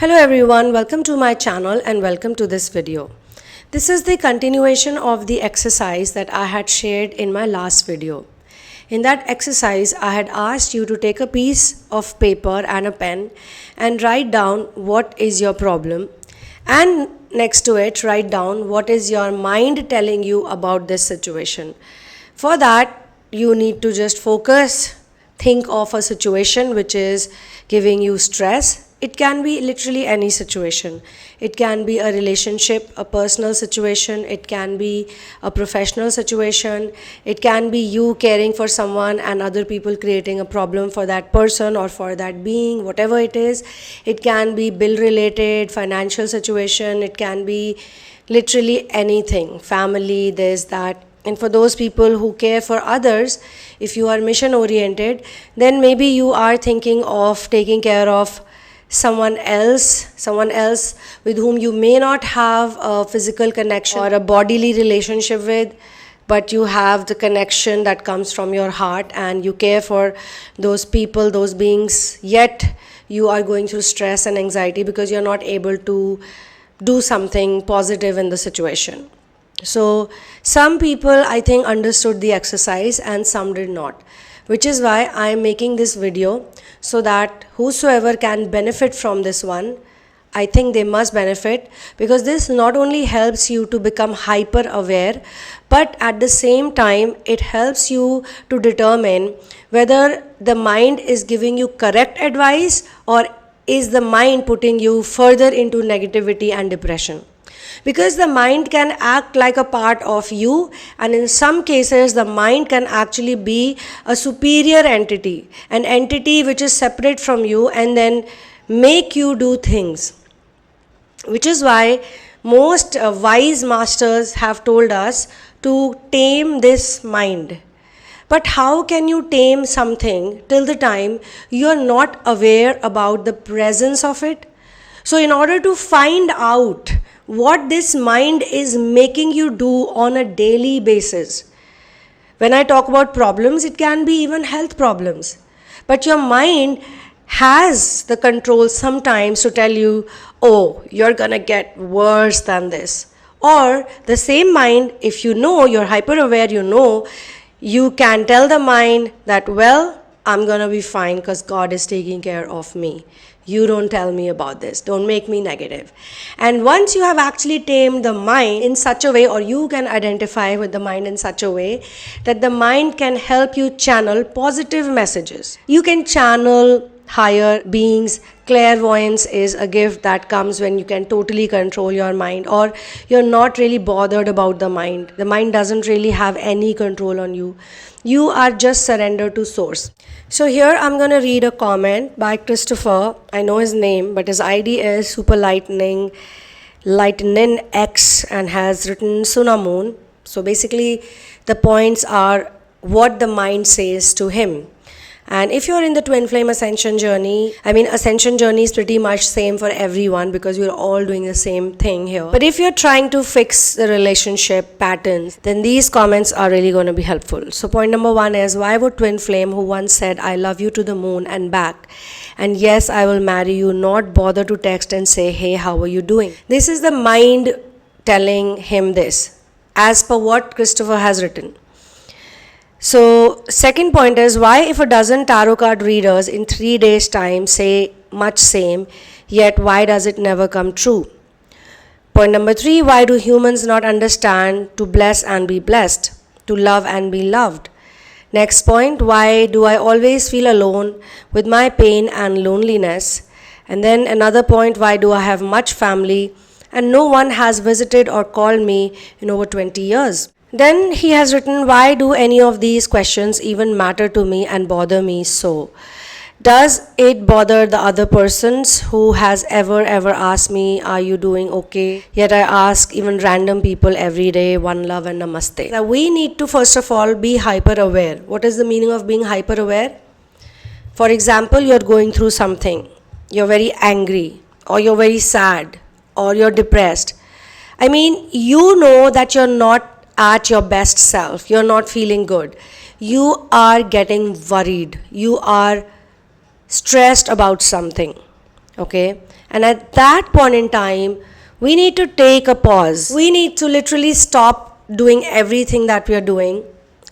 Hello everyone, welcome to my channel and welcome to this video. This is the continuation of the exercise that I had shared in my last video. In that exercise, I had asked you to take a piece of paper and a pen and write down what is your problem, and next to it write down what is your mind telling you about this situation. For that, you need to just focus, think of a situation which is giving you stress. It can be literally any situation. It can be a relationship, a personal situation. It can be a professional situation. It can be you caring for someone and other people creating a problem for that person or for that being, whatever it is. It can be bill related, financial situation. It can be literally anything, family, this, that. And for those people who care for others, if you are mission oriented, then maybe you are thinking of taking care of someone else with whom you may not have a physical connection or a bodily relationship with, but you have the connection that comes from your heart and you care for those people, those beings, yet you are going through stress and anxiety because you're not able to do something positive in the situation. So some people, I think, understood the exercise and some did not, which is why I am making this video so that whosoever can benefit from this one, I think they must benefit, because this not only helps you to become hyper aware, but at the same time it helps you to determine whether the mind is giving you correct advice or is the mind putting you further into negativity and depression. Because the mind can act like a part of you, and in some cases the mind can actually be a superior entity, an entity which is separate from you and then make you do things. Which is why most wise masters have told us to tame this mind. But how can you tame something till the time you are not aware about the presence of it? So in order to find out what this mind is making you do on a daily basis. When I talk about problems, it can be even health problems. But your mind has the control sometimes to tell you, oh, you're gonna get worse than this. Or the same mind, if you know, you're hyper aware, you can tell the mind that, well, I'm gonna be fine because God is taking care of me. You don't tell me about this. Don't make me negative. And once you have actually tamed the mind in such a way, or you can identify with the mind in such a way that the mind can help you channel positive messages. You can channel higher beings. Clairvoyance is a gift that comes when you can totally control your mind, or you're not really bothered about the mind. The mind doesn't really have any control on you. You are just surrendered to source. So here I'm going to read a comment by Christopher. I know his name, but his ID is Super Lightning X and has written Sunamoon. So basically the points are what the mind says to him. And if you're in the Twinflame ascension journey, ascension journey is pretty much same for everyone because we're all doing the same thing here. But if you're trying to fix the relationship patterns, then these comments are really going to be helpful. So point number 1 is, why would Twinflame, who once said, I love you to the moon and back, and yes, I will marry you, not bother to text and say, hey, how are you doing? This is the mind telling him this, as per what Christopher has written. So second point is, why if a dozen tarot card readers in 3 days time say much same, yet why does it never come true? Point number 3, why do humans not understand to bless and be blessed, to love and be loved? Next point, why do I always feel alone with my pain and loneliness? And then another point, why do I have much family and no one has visited or called me in over 20 years? Then he has written, why do any of these questions even matter to me and bother me so? Does it bother the other persons who has ever asked me, are you doing okay? Yet I ask even random people every day, one love and namaste. Now we need to first of all be hyper aware. What is the meaning of being hyper aware? For example, you're going through something. You're very angry, or you're very sad, or you're depressed. You know that you're not at your best self, you're not feeling good, you are getting worried, you are stressed about something, okay? And at that point in time, we need to take a pause. We need to literally stop doing everything that we are doing,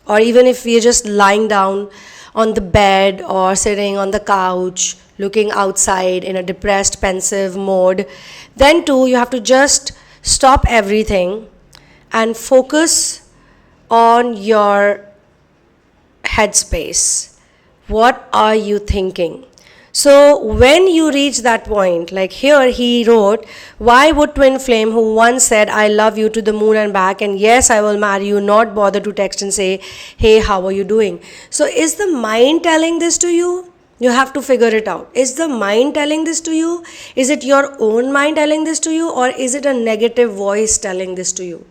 or even if we are just lying down on the bed or sitting on the couch looking outside in a depressed, pensive mode, then too you have to just stop everything and focus on your headspace. What are you thinking? So when you reach that point, like here he wrote, why would Twinflame, who once said, I love you to the moon and back, and yes, I will marry you, not bother to text and say, hey, how are you doing? So is the mind telling this to you? You have to figure it out. Is the mind telling this to you? Is it your own mind telling this to you, or is it a negative voice telling this to you?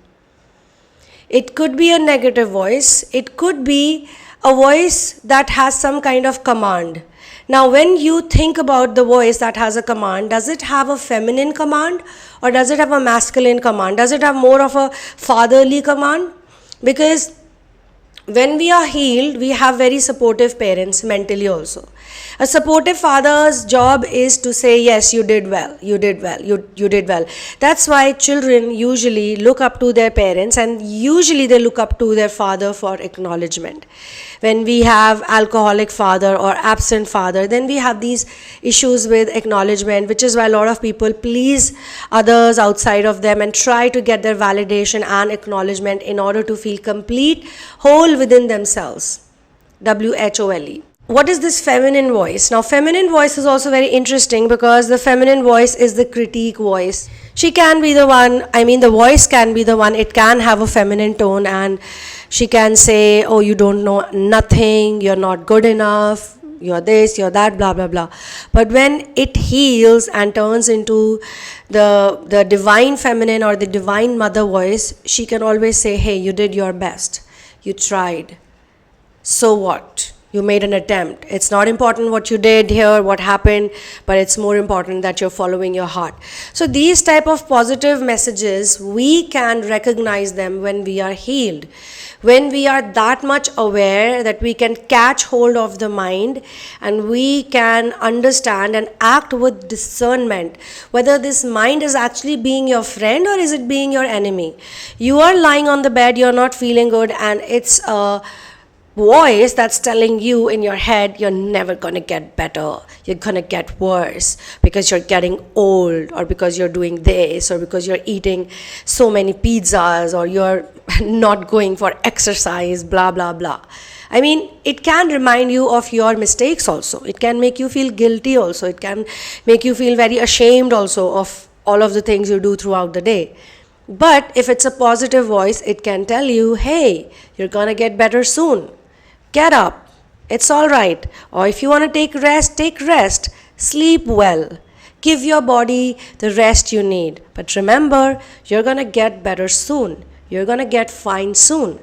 It could be a negative voice. It could be a voice that has some kind of command. Now, when you think about the voice that has a command, does it have a feminine command or does it have a masculine command? Does it have more of a fatherly command? Because when we are healed, we have very supportive parents mentally also. A supportive father's job is to say, yes, you did well, you did well, you did well. That's why children usually look up to their parents, and usually they look up to their father for acknowledgement. When we have alcoholic father or absent father, then we have these issues with acknowledgement, which is why a lot of people please others outside of them and try to get their validation and acknowledgement in order to feel complete, whole within themselves. WHOLE. What is this feminine voice? Now, feminine voice is also very interesting because the feminine voice is the critique voice. She can be the one, the voice can be the one, it can have a feminine tone, and she can say, oh, you don't know nothing, you're not good enough, you're this, you're that, blah, blah, blah. But when it heals and turns into the divine feminine or the divine mother voice, she can always say, hey, you did your best, you tried. So what? You made an attempt. It's not important what you did here, what happened, but it's more important that you're following your heart. So these type of positive messages, we can recognize them when we are healed. When we are that much aware that we can catch hold of the mind and we can understand and act with discernment whether this mind is actually being your friend or is it being your enemy. You are lying on the bed, you're not feeling good, and it's a voice that's telling you in your head, you're never going to get better, you're going to get worse because you're getting old, or because you're doing this, or because you're eating so many pizzas, or you're not going for exercise, blah, blah, blah. It can remind you of your mistakes also. It can make you feel guilty also. It can make you feel very ashamed also of all of the things you do throughout the day. But if it's a positive voice, it can tell you, hey, you're going to get better soon. Get up. It's all right. Or if you want to take rest. Sleep well. Give your body the rest you need. But remember, you're going to get better soon. You're going to get fine soon.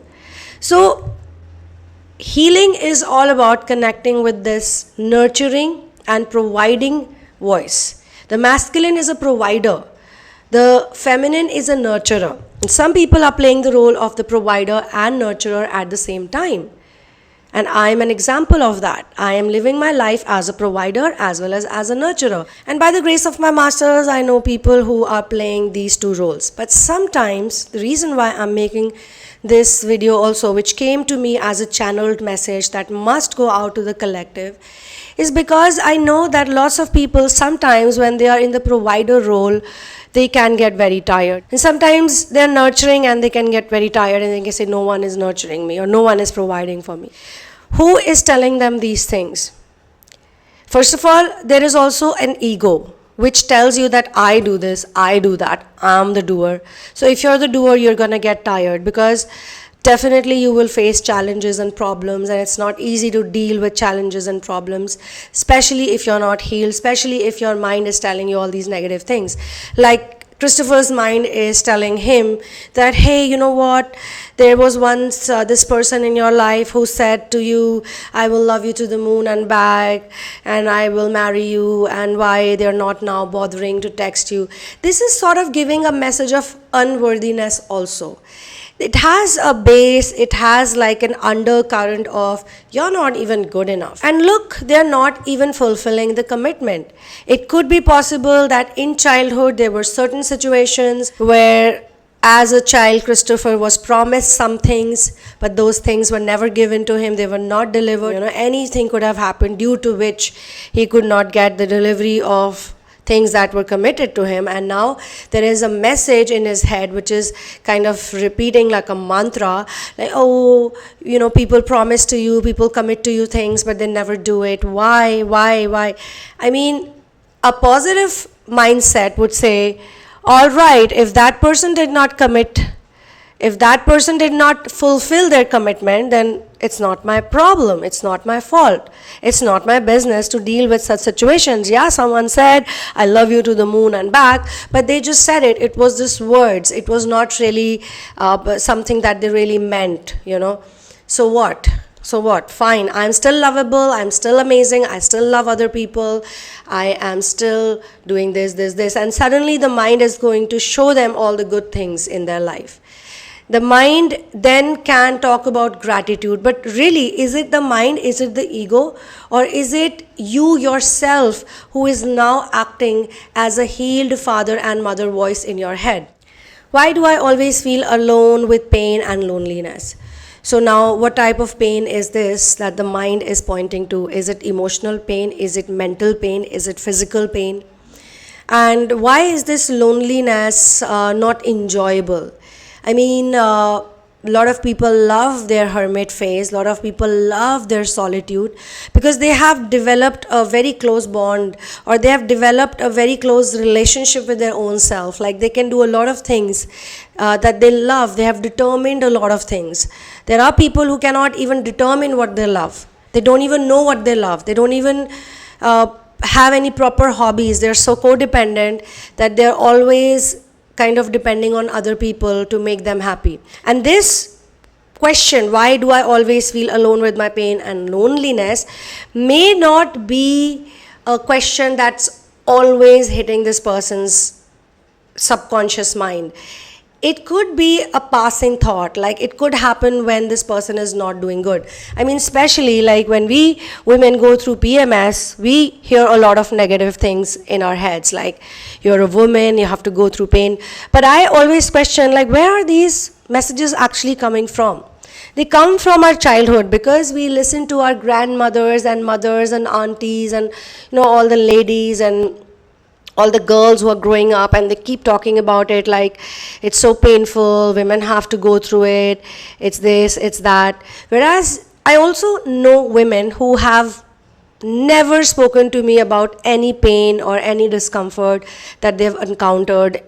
So, healing is all about connecting with this nurturing and providing voice. The masculine is a provider. The feminine is a nurturer. And some people are playing the role of the provider and nurturer at the same time. And I am an example of that. I am living my life as a provider as well as a nurturer. And by the grace of my masters, I know people who are playing these two roles. But sometimes, the reason why I'm making this video also, which came to me as a channeled message that must go out to the collective, is because I know that lots of people sometimes when they are in the provider role, they can get very tired. And sometimes they're nurturing and they can get very tired and they can say, no one is nurturing me or no one is providing for me. Who is telling them these things? First of all, there is also an ego which tells you that I do this, I do that, I'm the doer. So if you're the doer, you're going to get tired because definitely you will face challenges and problems, and it's not easy to deal with challenges and problems, especially if you're not healed, especially if your mind is telling you all these negative things. Like Christopher's mind is telling him that, hey, you know what, there was once this person in your life who said to you, I will love you to the moon and back, and I will marry you, and why they're not now bothering to text you. This is sort of giving a message of unworthiness also. It has a base, it has like an undercurrent of you're not even good enough. And look, they're not even fulfilling the commitment. It could be possible that in childhood there were certain situations where as a child Christopher was promised some things, but those things were never given to him, they were not delivered. Anything could have happened due to which he could not get the delivery of things that were committed to him, and now there is a message in his head which is kind of repeating like a mantra, like, oh, people promise to you, people commit to you things, but they never do it. Why? I mean, a positive mindset would say, all right, if that person did not commit, if that person did not fulfill their commitment, then it's not my problem, it's not my fault, it's not my business to deal with such situations. Yeah, someone said, I love you to the moon and back, but they just said it. It was just words. It was not really something that they really meant, So what? Fine, I'm still lovable, I'm still amazing, I still love other people, I am still doing this. And suddenly the mind is going to show them all the good things in their life. The mind then can talk about gratitude, but really, is it the mind, is it the ego, or is it you yourself who is now acting as a healed father and mother voice in your head? Why do I always feel alone with pain and loneliness? So now, what type of pain is this that the mind is pointing to? Is it emotional pain? Is it mental pain? Is it physical pain? And why is this loneliness not enjoyable? I mean, a lot of people love their hermit phase, a lot of people love their solitude because they have developed a very close bond, or they have developed a very close relationship with their own self. Like they can do a lot of things that they love. They have determined a lot of things. There are people who cannot even determine what they love. They don't even know what they love. They don't even have any proper hobbies. They're so codependent that they're always kind of depending on other people to make them happy. And this question, why do I always feel alone with my pain and loneliness, may not be a question that's always hitting this person's subconscious mind. It could be a passing thought, like it could happen when this person is not doing good. I mean, especially like when we women go through PMS, we hear a lot of negative things in our heads, like you're a woman, you have to go through pain. But I always question, like, where are these messages actually coming from? They come from our childhood because we listen to our grandmothers and mothers and aunties and all the ladies and all the girls who are growing up, and they keep talking about it like it's so painful, women have to go through it, it's this, it's that. Whereas I also know women who have never spoken to me about any pain or any discomfort that they've encountered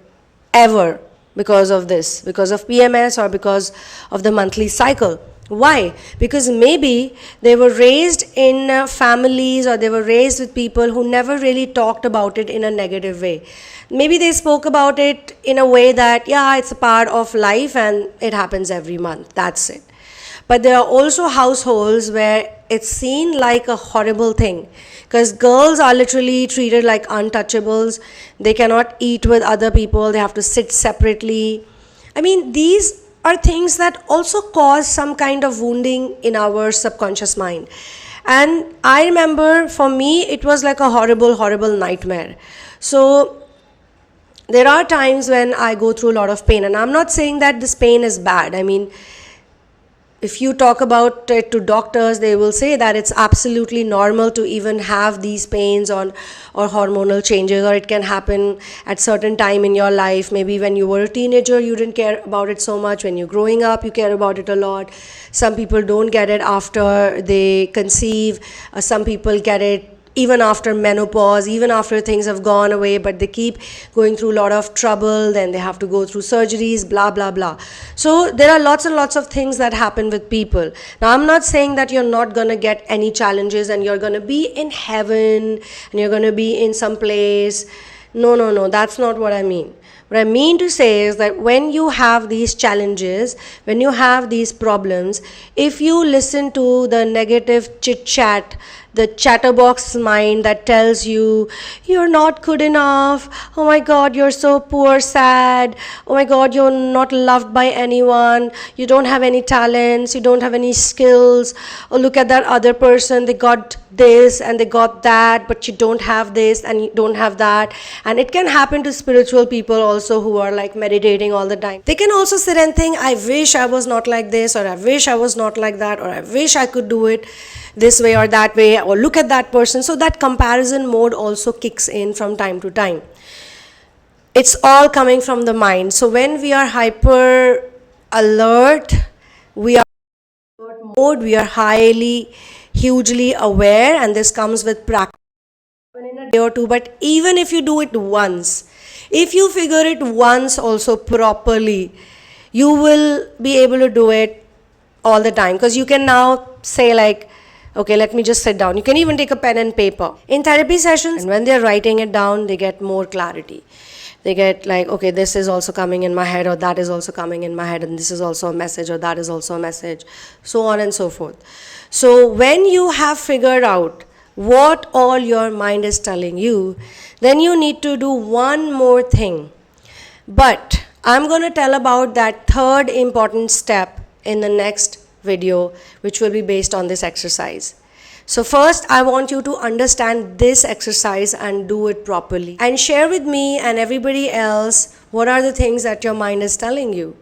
ever because of this, because of PMS or because of the monthly cycle. Why? Because maybe they were raised in families, or they were raised with people who never really talked about it in a negative way. Maybe they spoke about it in a way that, yeah, it's a part of life and it happens every month, that's it. But there are also households where it's seen like a horrible thing, because girls are literally treated like untouchables. They cannot eat with other people, they have to sit separately. I mean, these are things that also cause some kind of wounding in our subconscious mind. And I remember for me, it was like a horrible nightmare. So there are times when I go through a lot of pain, and I'm not saying that this pain is bad. I mean, if you talk about it to doctors, they will say that it's absolutely normal to even have these pains or hormonal changes, or it can happen at certain time in your life. Maybe when you were a teenager, you didn't care about it so much. When you're growing up, you care about it a lot. Some people don't get it after they conceive. Some people get it even after menopause, even after things have gone away, but they keep going through a lot of trouble, then they have to go through surgeries, blah, blah, blah. So there are lots and lots of things that happen with people. Now, I'm not saying that you're not going to get any challenges and you're going to be in heaven and you're going to be in some place. No, that's not what I mean. What I mean to say is that when you have these challenges, when you have these problems, if you listen to the negative chit-chat the chatterbox mind that tells you you're not good enough, oh my god, you're so poor, sad, oh my god, you're not loved by anyone, you don't have any talents, you don't have any skills, oh look at that other person, they got this and they got that, but you don't have this and you don't have that. And it can happen to spiritual people also who are like meditating all the time. They can also sit and think, I wish I was not like this, or I wish I was not like that, or I wish I could do it this way or that way, or look at that person. So that comparison mode also kicks in from time to time. It's all coming from the mind. So when we are hyper alert, we are mode, we are highly, hugely aware, and this comes with practice in a day or two. But even if you do it once, if you figure it once also properly, you will be able to do it all the time, because you can now say like, okay, let me just sit down. You can even take a pen and paper. In therapy sessions, and when they're writing it down, they get more clarity. They get like, okay, this is also coming in my head, or that is also coming in my head, and this is also a message, or that is also a message, so on and so forth. So when you have figured out what all your mind is telling you, then you need to do one more thing. But I'm going to tell about that third important step in the next video, which will be based on this exercise. So first, I want you to understand this exercise and do it properly, and share with me and everybody else what are the things that your mind is telling you.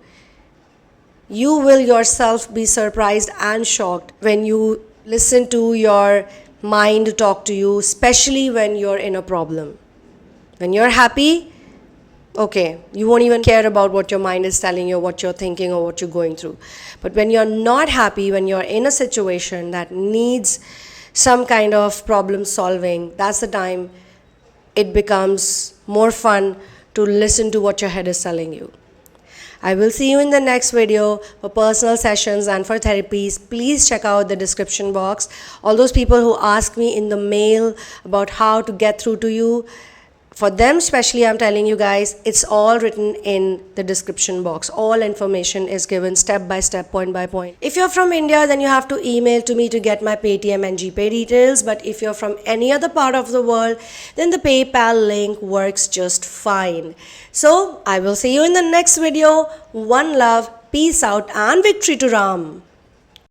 You will yourself be surprised and shocked when you listen to your mind talk to you, especially when you're in a problem. When you're happy, okay, you won't even care about what your mind is telling you, what you're thinking, or what you're going through. But when you're not happy, when you're in a situation that needs some kind of problem solving, that's the time it becomes more fun to listen to what your head is telling you. I will see you in the next video. For personal sessions and for therapies, please check out the description box. All those people who ask me in the mail about how to get through to you, for them especially, I'm telling you guys, it's all written in the description box. All information is given step by step, point by point. If you're from India, then you have to email to me to get my PAYTM and GPAY details. But if you're from any other part of the world, then the PayPal link works just fine. So I will see you in the next video. One love, peace out, and victory to Ram.